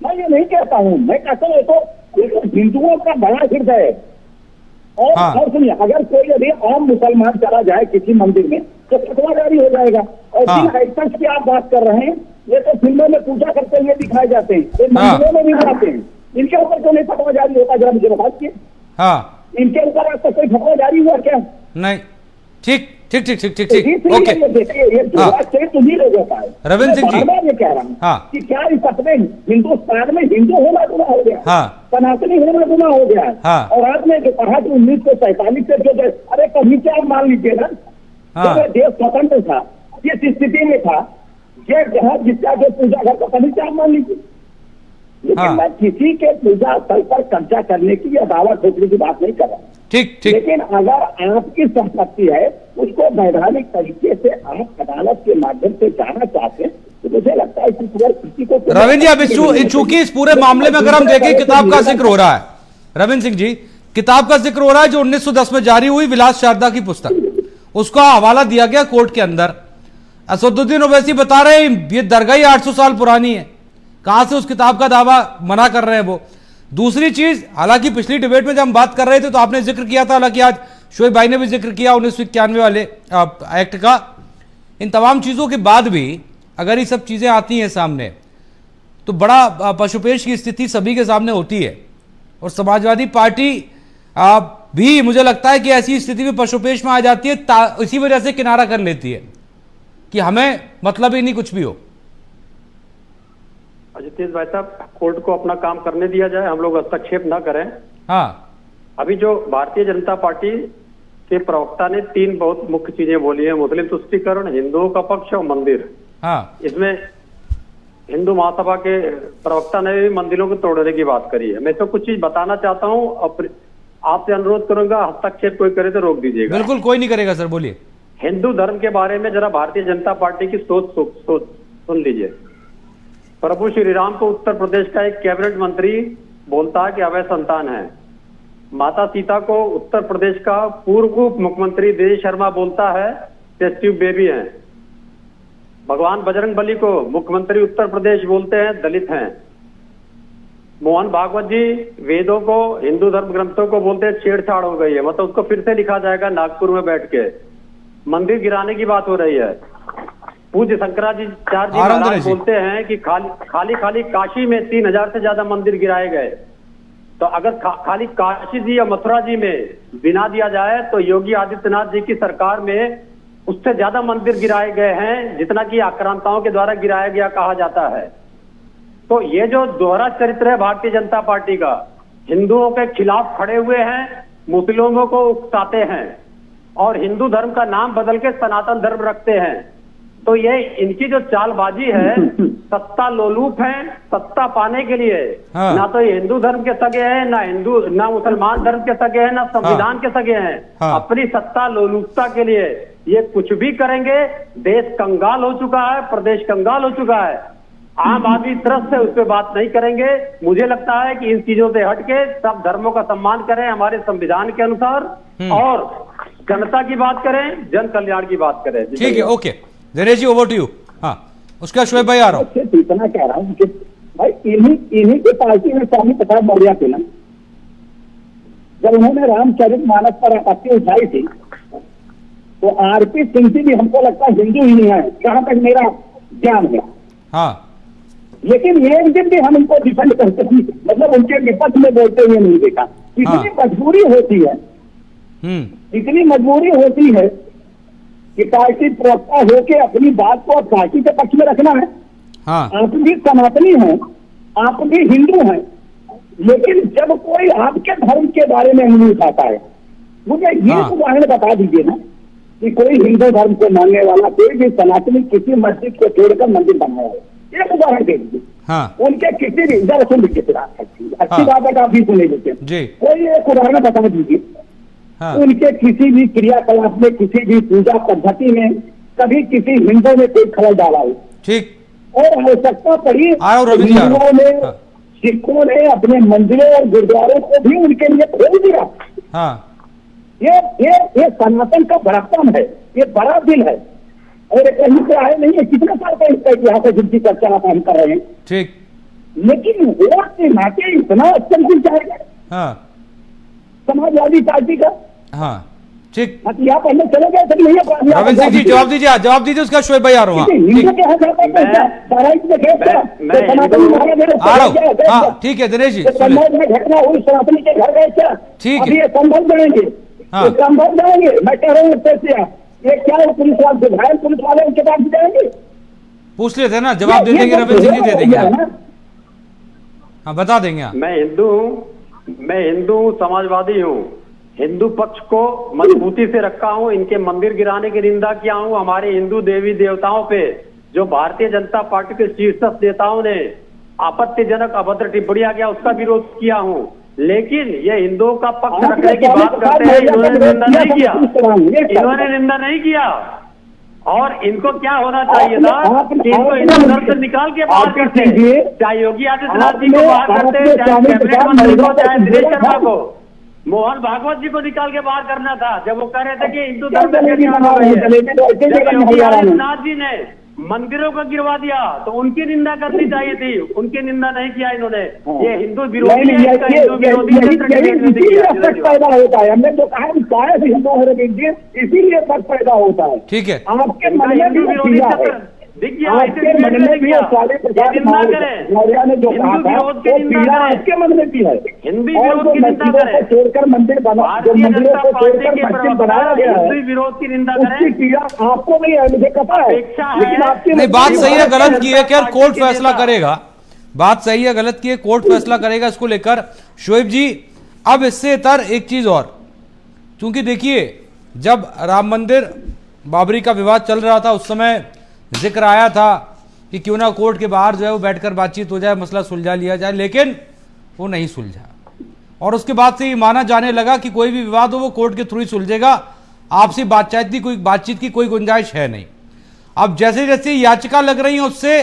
मैं ये नहीं कहता हूँ, मैं कहता हूँ ये तो हिंदुओं का बड़ा हृदय है। और
हाँ।
और सुनिए, अगर कोई यदि आम मुसलमान चला जाए किसी मंदिर में तो फतवा जारी हो जाएगा। और
हाँ।
जिन एक्टर्स की आप बात कर रहे हैं, ये तो फिल्मों में पूजा करते हुए दिखाए जाते हैं, ये मंदिरों में भी जाते हैं, इनके ऊपर तो नहीं फतवा जारी होता? जरा मुझे बताइए,
हाँ,
इनके ऊपर आपका कोई फतवा जारी हुआ क्या?
नहीं, ठीक ठीक ठीक ठीक ठीक
तो
ठीक
इसलिए
ओके।
ये देखिए, ये
हाँ।
से तुम्ही लोग होता है।
रविंद्र सिंह जी।
मैं बार-बार ये कह रहा हूँ
हाँ।
कि क्या इस अपने हिंदुस्तान में हिंदू होना गुनाह हो गया,
हाँ।
सनातनी होना गुनाह हो गया।
हाँ।
और आपने जो कहा कि 1947 से जो, अरे कभी क्या आप मान लीजिए ना,
हाँ।
जब देश स्वतंत्र था, जिस स्थिति में था, ये जहाँ जिसका जो पूजा घर का कभी क्या आप मान लीजिए। लेकिन
हाँ।
मैं किसी के पूजा स्थल पर कब्जा करने की या दावा ठोकने की बात नहीं कर रहा हूँ।
ठीक ठीक
लेकिन अगर आपकी संपत्ति है, उसको वैधानिक तरीके से आप अदालत के माध्यम से जाना चाहते हैं, तो मुझे लगता है कि किसी को
रविंद्र जी, अब चूंकि इस पूरे मामले में अगर हम देखें, किताब का जिक्र हो रहा है, रविंद्र सिंह जी, किताब का जिक्र हो रहा है जो 1910 में जारी हुई विलास शारदा की पुस्तक, उसका हवाला दिया गया कोर्ट के अंदर। असदुद्दीन ओवैसी बता रहे हैं ये दरगाह ही 800 साल पुरानी है, कहां से उस किताब का दावा मना कर रहे हैं वो। दूसरी चीज, हालांकि पिछली डिबेट में जब हम बात कर रहे थे तो आपने जिक्र किया था, हालांकि आज शोएब भाई ने भी जिक्र किया 1991 वाले एक्ट का। इन तमाम चीजों के बाद भी अगर ये सब चीजें आती हैं सामने, तो बड़ा पशुपेश की स्थिति सभी के सामने होती है। और समाजवादी पार्टी भी मुझे लगता है कि ऐसी स्थिति में पशुपेश में आ जाती है, इसी वजह से किनारा कर लेती है कि हमें मतलब ही नहीं कुछ भी हो।
जितेश भाई साहब, कोर्ट को अपना काम करने दिया जाए, हम लोग हस्तक्षेप ना करें।
हाँ,
अभी जो भारतीय जनता पार्टी के प्रवक्ता ने 3 बहुत मुख्य चीजें बोली है, मुस्लिम तुष्टीकरण, हिंदुओं का पक्ष और मंदिर।
हाँ,
इसमें हिंदू महासभा के प्रवक्ता ने भी मंदिरों को तोड़ने की बात करी है। मैं तो कुछ चीज बताना चाहता हूँ, आपसे अनुरोध करूंगा, हस्तक्षेप कोई करे तो रोक दीजिएगा।
बिल्कुल, कोई नहीं करेगा सर, बोलिए।
हिंदू धर्म के बारे में जरा भारतीय जनता पार्टी की सोच सुन लीजिए। प्रभु श्री राम को उत्तर प्रदेश का एक कैबिनेट मंत्री बोलता है कि अवैध संतान है। माता सीता को उत्तर प्रदेश का पूर्व उप मुख्यमंत्री देवी शर्मा बोलता है टेस्ट ट्यूब बेबी हैं। भगवान बजरंगबली को मुख्यमंत्री उत्तर प्रदेश बोलते हैं दलित हैं। मोहन भागवत जी वेदों को, हिंदू धर्म ग्रंथों को बोलते हैं छेड़छाड़ हो गई है, मतलब उसको फिर से लिखा जाएगा नागपुर में बैठ के। मंदिर गिराने की बात हो रही है। पूज्य शंकराचार्य जी महाराज बोलते हैं कि खाली काशी में 3000 से ज्यादा मंदिर गिराए गए। तो अगर खाली काशी जी या मथुरा जी में बिना दिया जाए तो योगी आदित्यनाथ जी की सरकार में उससे ज्यादा मंदिर गिराए गए हैं जितना कि आक्रांताओं के द्वारा गिराया गया कहा जाता है। तो ये जो दोहरा चरित्र है भारतीय जनता पार्टी का, हिंदुओं के खिलाफ खड़े हुए हैं, मुस्लिमों को उकसाते हैं और हिंदू धर्म का नाम बदल के सनातन धर्म रखते हैं। तो ये इनकी जो चालबाजी है, सत्ता लोलूप है, सत्ता पाने के लिए
हाँ।
ना तो ये हिंदू धर्म के सगे हैं, ना मुसलमान धर्म के सगे हैं, ना संविधान के सगे हैं।
हाँ।
अपनी सत्ता लोलुपता के लिए ये कुछ भी करेंगे। देश कंगाल हो चुका है, प्रदेश कंगाल हो चुका है। आम आदमी तरफ से उस पर बात नहीं करेंगे। मुझे लगता है कि इन चीजों से हटके सब धर्मों का सम्मान करें हमारे संविधान के अनुसार और जनता की बात करें, जन कल्याण की बात करें।
ठीक है, okay Dinesh ji, over to you. हाँ, उसका शोएब भाई आ रहा हूँ।
इतना कह रहा हूँ कि भाई इन्हीं की पार्टी में स्वामी प्रसाद मौर्य थे ना, जब उन्होंने रामचरितमानस पर आपत्ति उठाई थी तो आरपी सिंह जी भी हमको लगता है हिंदू ही नहीं है, जहां तक मेरा ज्ञान है।
हाँ,
लेकिन एक दिन भी हम इनको डिफेंड करते नहीं, मतलब उनके विपक्ष में बोलते हुए नहीं देखा। इतनी मजबूरी होती है, इतनी मजबूरी होती है कि पार्टी प्रवक्ता होके अपनी बात को पार्टी के पक्ष में रखना है।
हाँ।
आप भी सनातनी हैं, आप भी हिंदू हैं, लेकिन जब कोई आपके धर्म के बारे में नहीं उठाता है, मुझे ये उदाहरण बता दीजिए ना कि कोई हिंदू धर्म को मानने वाला कोई भी सनातनी किसी मस्जिद को छोड़कर मंदिर बनाया है, एक उदाहरण दे दीजिए।
हाँ।
उनके किसी भी इधर सुन लीजिए, अच्छी बात है, आप भी सुन लीजिए, कोई एक उदाहरण बता दीजिए। हाँ। उनके किसी भी क्रियाकलाप में, किसी भी पूजा पद्धति में कभी किसी हिंदू ने कोई खलल डाला हो।
ठीक।
और आवश्यकता पड़ी हिंदुओं ने, सिखों ने अपने मंदिरों और गुरुद्वारों को भी उनके लिए खोल दिया।
हाँ।
ये सनातन का बड़प्पन है, ये बड़ा दिल है और ये कहीं से आए नहीं है। कितने साल का इसका इतिहास है जिनकी चर्चा आप हम कर रहे हैं।
ठीक।
लेकिन वोट के नाते इतना अच्छा गिर जाएगा समाजवादी पार्टी का।
हाँ, ठीक।
यहाँ पहले चले गए थे नहीं,
रविंद्र सिंह जी जवाब दीजिए, उसका शोएब भाई आ रहा हूँ। हाँ, ठीक है दिनेश जी,
में घटना हुई, सनातनी के घर गए क्या?
ठीक है,
ये संभल जाएंगे, संभल जाएंगे। मैं कह रहा हूँ ये क्या है, पुलिस वाले घायल पुलिस वाले उनके पास जाएंगे,
पूछ लेते ना, जवाब दे देंगे रविंद्र सिंह जी, दे देंगे। हाँ, बता देंगे।
मैं हिंदू हूँ, समाजवादी हूँ, हिंदू पक्ष को मजबूती से रखा हूँ, इनके मंदिर गिराने की निंदा किया हूँ। हमारे हिंदू देवी देवताओं पे जो भारतीय जनता पार्टी के शीर्षस्थ नेताओं ने आपत्तिजनक अभद्र टिप्पणियां किया, उसका विरोध किया हूँ। लेकिन ये हिंदुओं का पक्ष रखने की बात करते हैं, इन्होंने निंदा नहीं किया, इन्होंने निंदा नहीं किया। और इनको क्या होना चाहिए था कि इनको हिंदू धर्म से निकाल के बाहर करते, चाहे योगी आदित्यनाथ जी को बाहर करते, चाहे कैबिनेट मंत्री को, चाहे दिनेश शर्मा को, मोहन भागवत जी को निकाल के बाहर करना था जब वो कह रहे थे कि हिंदू धर्म में योगी आदित्यनाथ जी ने मंदिरों को गिरवा दिया तो उनकी निंदा करनी चाहिए थी, उनकी निंदा नहीं किया इन्होंने। ये हिंदू विरोधी है, हिंदू विरोधी पैदा होता है। हमने जो कहा हिंदू इसीलिए फर्क पैदा होता है।
ठीक है,
आपके मन में भी विरोधी दिख गया, आपके मन में भी निंदा करें, हिंदू विरोध की निंदा आपके मन में भी है, हिंदी विरोध की निंदा करें, छोड़कर मंदिर भारतीय जनता पार्टी के बनाया गया है, हिंदू विरोध की निंदा करें। आपको नहीं है, मुझे पता है, लेकिन आपकी
नहीं, बात सही है गलत की है, क्या कोर्ट फैसला करेगा, बात सही है गलत की है, कोर्ट फैसला करेगा इसको लेकर। शोएब जी, अब इससे इतर एक चीज और, क्योंकि देखिए जब राम मंदिर बाबरी का विवाद चल रहा था उस समय जिक्र आया था कि क्यों ना कोर्ट के बाहर जो है वो बैठकर बातचीत हो जाए, मसला सुलझा लिया जाए, लेकिन वो नहीं सुलझा। और उसके बाद से ये माना जाने लगा कि कोई भी विवाद हो वो कोर्ट के थ्रू ही सुलझेगा, आपसी बातचीत की कोई गुंजाइश है नहीं। अब जैसे जैसे याचिका लग रही है उससे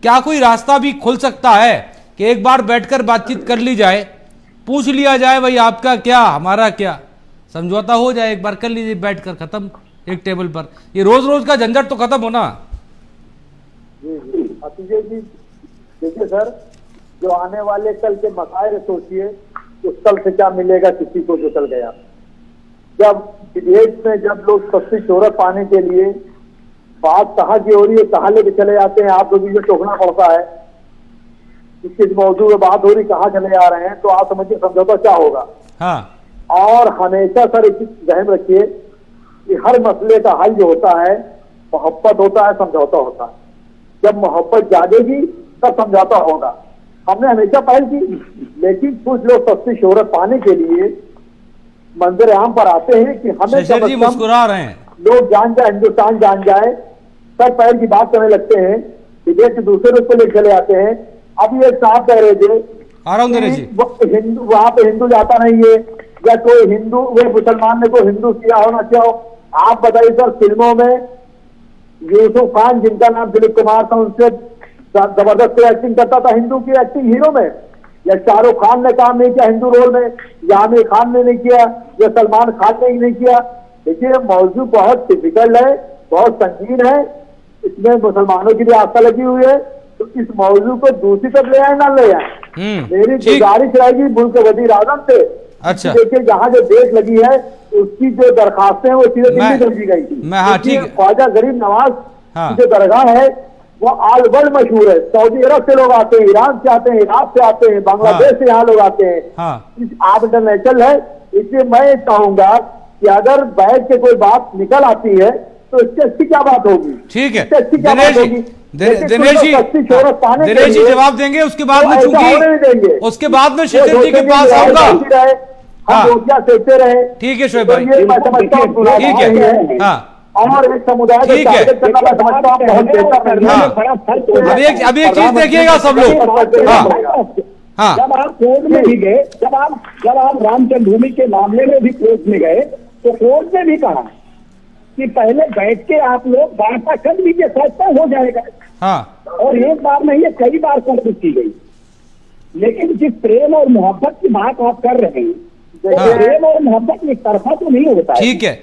क्या कोई रास्ता भी खुल सकता है कि एक बार बैठकर बातचीत कर ली जाए, पूछ लिया जाए भाई आपका क्या हमारा क्या, समझौता हो जाए, एक बार कर लीजिए बैठकर, खत्म एक टेबल पर, ये रोज रोज का झंझट तो खत्म होना।
अतिजय जी देखिए सर, जो आने वाले कल के मसाइल सोचिए, उस कल से क्या मिलेगा किसी को जो चल गया। जब विदेश में जब लोग सस्ती शोहरत पाने के लिए बात कहाँ की हो रही है, कहाँ लेके चले जाते हैं, आपको भी जो टोकना पड़ता है। किस मौजूद में बात हो रही, कहाँ चले आ रहे हैं, तो आप समझिए समझौता क्या होगा।
हाँ
और हमेशा सर एक चीज ध्यान रखिए कि हर मसले का हल जो होता है मोहब्बत होता है, समझौता होता है। जब मोहब्बत जागेगी तब समझौता होगा। हमने हमेशा पहल की, लेकिन कुछ लोग सस्ती शोहरत पाने के लिए मंजर आम पर आते हैं कि हमें
शशिर जी मुस्कुरा रहे हैं।
लोग जान जाए, हिंदुस्तान जान जाए, सब पहल की बात करने लगते हैं, विदेश से दूसरे रूप को ले चले आते हैं। अभी एक साहब कह रहे थे
आ रहा हूं दिनेश जी।
हिंदू वहां पे हिंदू जाता नहीं है, या कोई हिंदू वो मुसलमान ने कोई हिंदू किया हो ना क्या हो। आप बताइए सर, फिल्मों में यूसुफ खान जिनका नाम दिलीप कुमार था, उनसे जबरदस्त एक्टिंग करता था हिंदू की एक्टिंग हीरो में, या शाहरुख खान ने काम नहीं किया हिंदू रोल में, या आमिर खान ने नहीं किया, या सलमान खान ने नहीं किया। देखिए मौजूद बहुत टिपिकल है, बहुत संगीन है, इसमें मुसलमानों की भी आस्था लगी हुई है, तो इस मौजू को दूसरी तरफ ले आए ना ले आए। मेरी
ठीक।
गुजारिश रहेगी मुल्क वजीर आजम से,
अच्छा।
देखिए जहाँ जो देश लगी है उसकी जो दरखास्तें हैं वो सीधे दिल्ली भेजी गई थी।
हाँ, ठीक है।
ख्वाजा गरीब नवाज
हाँ।
की जो दरगाह है वो ऑल वर्ल्ड मशहूर है। सऊदी अरब से लोग आते हैं, ईरान से आते हैं, इराक से आते हैं, बांग्लादेश से यहाँ लोग आते हैं।
हाँ।
आप इंटरनेशनल है, इसलिए मैं चाहूंगा कि अगर बैठ के कोई बात निकल आती है तो इससे अच्छी क्या बात होगी।
ठीक है
इससे अच्छी क्या बात होगी।
दिनेश जी, दिनेश जी जवाब देंगे, उसके बाद में चूंकि उसके बाद में शिशिर जी के पास आऊंगा। हाँ।
सेकते रहे।
ठीक है शोएब भाई,
मैं समझता हूँ
ठीक है। हाँ
और एक समुदाय को
ठीक है।
टारगेट करना मैं समझता हूँ बहुत बेहतर नहीं है।
हाँ।
बड़ा फर्क हो
अभी एक चीज देखिएगा सब लोग। हाँ
जब आप कोर्ट में भी गए, जब आप राम जन्मभूमि के मामले में भी कोर्ट में गए, तो कोर्ट ने भी कहा कि पहले बैठ के आप लोग वार्ता कर लीजिए, फैसला हो जाएगा।
हाँ।
और एक बार नहीं है, कई बार कोशिश की गई, लेकिन जिस प्रेम और मोहब्बत की बात आप कर रहे हैं, प्रेम और मोहब्बत एक तरफा तो नहीं होता है।
ठीक है,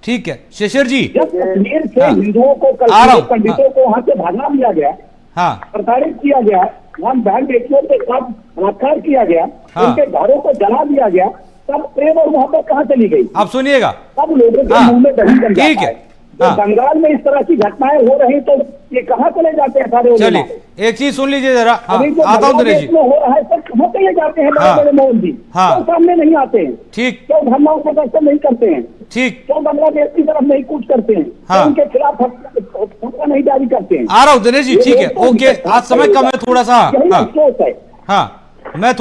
ठीक है शिशिर जी।
जब कश्मीर से
हाँ।
हिंदुओं को
आ रहा हूं।
पंडितों को वहां से भागना दिया गया,
हाँ
प्रताड़ित किया गया, वहां बहन बेटियों के साथ बलात्कार किया गया,
हाँ।
उनके घरों को जला दिया गया, तब प्रेम और मोहब्बत कहाँ चली गई।
आप सुनिएगा।
तब लोगों के
हाँ।
मुंह में दही जम
ठीक
जाता
है।
तो
हाँ।
बंगाल में इस तरह की घटनाएं हो रही तो ये कहाँ चले जाते हैं सारे उलेमा?
चलिए एक चीज सुन लीजिए जरा। हाँ
अभी जो
आता हूँ दिनेश
बांग्लादेश
जी।
में हो रहा है सब कहाँ चले जाते हैं
हाँ।
बड़े बड़े मोहन जी?
हाँ।
क्यों सामने नहीं आते हैं?
ठीक
क्यों धरनाओं को दर्शन नहीं करते हैं?
ठीक।
क्यों बांग्लादेश की तरफ नहीं कूच करते हैं?
हाँ।
क्यों उनके खिलाफ फतवा नहीं जारी करते हैं?
आ रहा हूँ दिनेश जी, ठीक है, ओके। आज समय कम है थोड़ा सा।
यही
हाँ
अफसोस है।
हाँ, मैं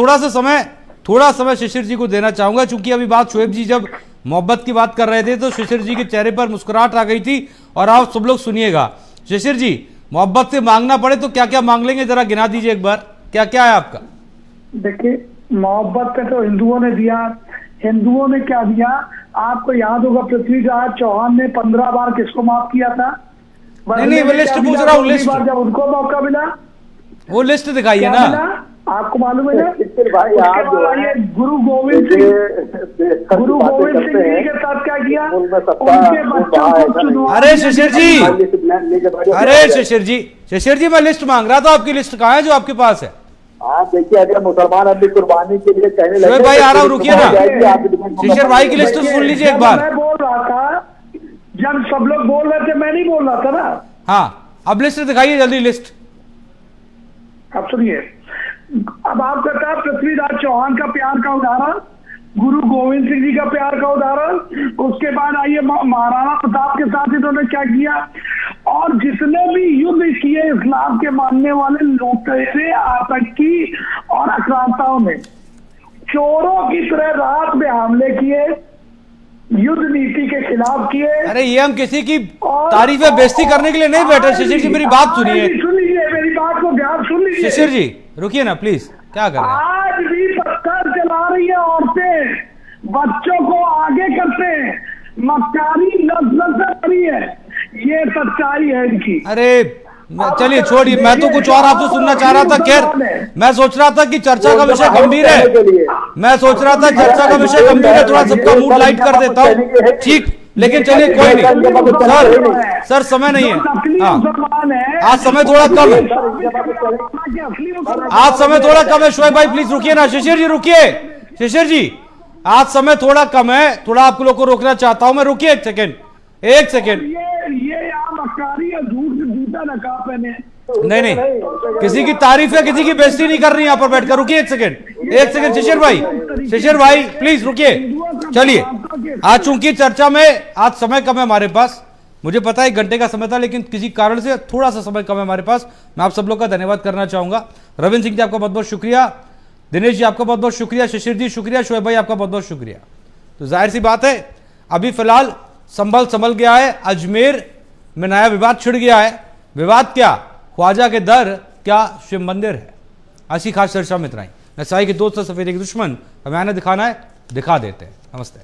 थोड़ा समय शिशिर जी को देना चाहूंगा, क्योंकि अभी बात शोएब जी जब मोहब्बत की बात कर रहे थे तो शिशिर जी के चेहरे पर मुस्कुराहट आ गई थी। और आप सब लोग सुनिएगा, शिशिर जी मोहब्बत से मांगना पड़े तो क्या क्या मांग लेंगे, जरा गिना दीजिए एक बार, क्या क्या है आपका।
देखिए मोहब्बत पे तो हिंदुओं ने दिया। हिंदुओं ने क्या दिया आपको याद होगा, पृथ्वीराज चौहान ने 15 बार किसको माफ किया था?
नहीं, वो लिस्ट पूछ रहा हूँ, लिस्ट।
जब उनको मौका मिला,
वो लिस्ट दिखाइए
क्या
ना।
मिला आपको मालूम है ना?
भाई
उसके
आप जो
बाद
है
आइए गुरु गोविंद सिंह जी के साथ क्या किया, उनके बच्चों को चुनवा।
अरे शिशिर जी, अरे शिशिर जी मैं लिस्ट मांग रहा था, आपकी लिस्ट कहाँ है जो आपके पास है?
आप देखिए अगर मुसलमान अपनी कुर्बानी के लिए कहने लगे,
शोएब भाई आ रहा हूँ, रुकिए ना।
ना
शिशिर भाई की लिस्ट सुन लीजिए एक बार।
मैं बोल रहा था, जब सब लोग बोल रहे थे मैं नहीं बोल रहा था ना।
हाँ अब लिस्ट दिखाइए जल्दी, लिस्ट।
अब सुनिए, अब आप कहता है पृथ्वीराज चौहान का प्यार का उदाहरण, गुरु गोविंद सिंह जी का प्यार का उदाहरण, उसके बाद आइए महाराणा प्रताप के साथ इन्होंने क्या किया, और जितने भी युद्ध किए इस्लाम के मानने वाले लुटेरे, आतंकी और आक्रांताओं ने चोरों की तरह रात में हमले किए, युद्ध नीति के खिलाफ किए।
अरे ये हम किसी की तारीफें बेइज्जती करने के लिए नहीं बैठे। शिशिर जी मेरी बात सुनिए,
सुन लीजिए मेरी बात को ध्यान सुन लीजिए।
शिशिर जी रुकिए ना प्लीज, क्या कर रहे हैं?
आज भी पत्थर चला रही है औरतें, बच्चों को आगे करते हैं, मक्कारी नस्ल से भरी है, ये सच्चाई है इनकी।
अरे चलिए छोड़िए, मैं तो कुछ और आपसे सुनना चाह रहा था। खैर मैं सोच रहा था कि चर्चा का विषय गंभीर है, मैं सोच रहा था चर्चा का विषय गंभीर है, थोड़ा सबका मूड लाइट कर देता हूँ, ठीक। लेकिन चलिए कोई नहीं सर, समय नहीं है। हाँ आज समय थोड़ा कम है, आज समय थोड़ा कम है। शोएब भाई प्लीज रुकिए ना। शिशिर जी रुकिए, शिशिर जी आज समय थोड़ा कम है, थोड़ा आप लोग को रोकना चाहता हूं मैं। रुकिए एक सेकेंड, एक सेकेंड।
ये यहाँ मक्कारी है, झूठ जूता नकाब पहने।
नहीं नहीं, किसी की तारीफ है, किसी की बेइज्जती नहीं कर रही यहाँ पर बैठकर। रुकिए एक सेकंड शिशिर भाई प्लीज रुकिए। चलिए, आज चूंकि चर्चा में आज समय कम है हमारे पास, मुझे पता है 1 घंटे का समय था, लेकिन किसी कारण से थोड़ा सा समय कम है हमारे पास। मैं आप सब लोग का धन्यवाद करना चाहूंगा। रविंद्र सिंह जी आपका बहुत बहुत शुक्रिया, दिनेश जी आपका बहुत बहुत शुक्रिया, शिशिर जी शुक्रिया, शोएब भाई आपका बहुत बहुत शुक्रिया। तो जाहिर सी बात है, अभी फिलहाल संभल गया है, अजमेर में नया विवाद छिड़ गया है। विवाद क्या, ख्वाजा के दर क्या शिव मंदिर है। ऐसी खास चर्चा में इतना ही। नसाई के दोस्त सफेद एक दुश्मन, हमें आने दिखाना है, दिखा देते हैं। नमस्ते।